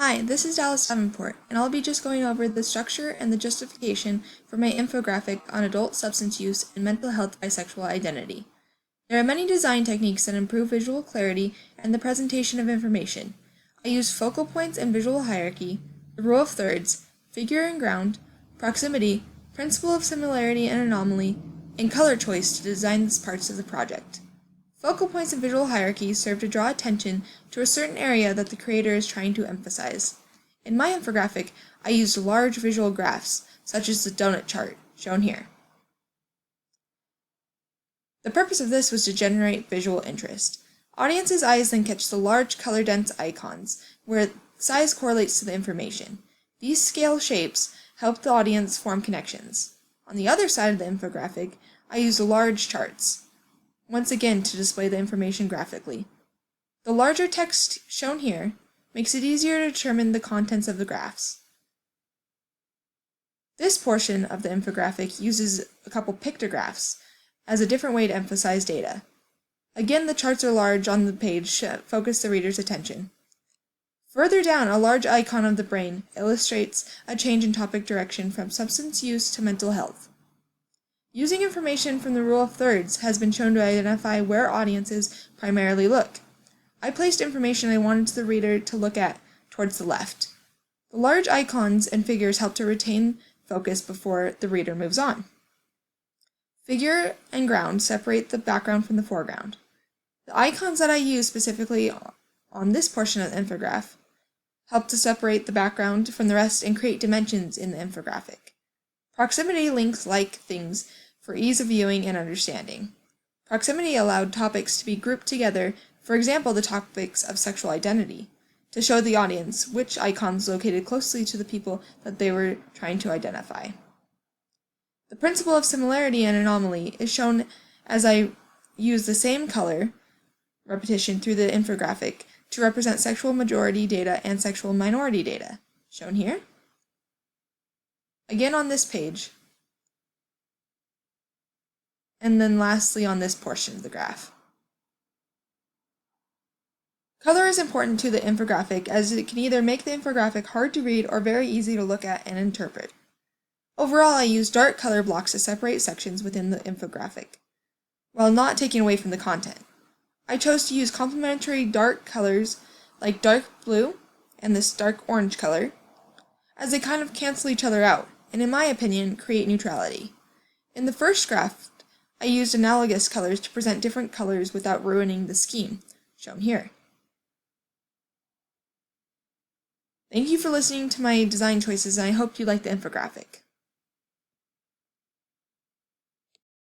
Hi, this is Dallas Davenport, and I'll be just going over the structure and the justification for my infographic on adult substance use and mental health bisexual identity. There are many design techniques that improve visual clarity and the presentation of information. I use focal points and visual hierarchy, the rule of thirds, figure and ground, proximity, principle of similarity and anomaly, and color choice to design these parts of the project. Focal points and visual hierarchies serve to draw attention to a certain area that the creator is trying to emphasize. In my infographic, I used large visual graphs, such as the donut chart, shown here. The purpose of this was to generate visual interest. Audiences' eyes then catch the large color-dense icons, where size correlates to the information. These scale shapes help the audience form connections. On the other side of the infographic, I used large charts, once again to display the information graphically. The larger text shown here makes it easier to determine the contents of the graphs. This portion of the infographic uses a couple pictographs as a different way to emphasize data. Again, the charts are large on the page to focus the reader's attention. Further down, a large icon of the brain illustrates a change in topic direction from substance use to mental health. Using information from the rule of thirds has been shown to identify where audiences primarily look. I placed information I wanted the reader to look at towards the left. The large icons and figures help to retain focus before the reader moves on. Figure and ground separate the background from the foreground. The icons that I use specifically on this portion of the infographic help to separate the background from the rest and create dimensions in the infographic. Proximity links like things for ease of viewing and understanding. Proximity allowed topics to be grouped together, for example the topics of sexual identity, to show the audience which icons located closely to the people that they were trying to identify. The principle of similarity and anomaly is shown as I use the same color repetition through the infographic to represent sexual majority data and sexual minority data, shown here. Again on this page, and then lastly on this portion of the graph. Color is important to the infographic as it can either make the infographic hard to read or very easy to look at and interpret. Overall, I use dark color blocks to separate sections within the infographic, while not taking away from the content. I chose to use complementary dark colors like dark blue and this dark orange color, as they kind of cancel each other out, and in my opinion, create neutrality. In the first graph, I used analogous colors to present different colors without ruining the scheme, shown here. Thank you for listening to my design choices, and I hope you like the infographic.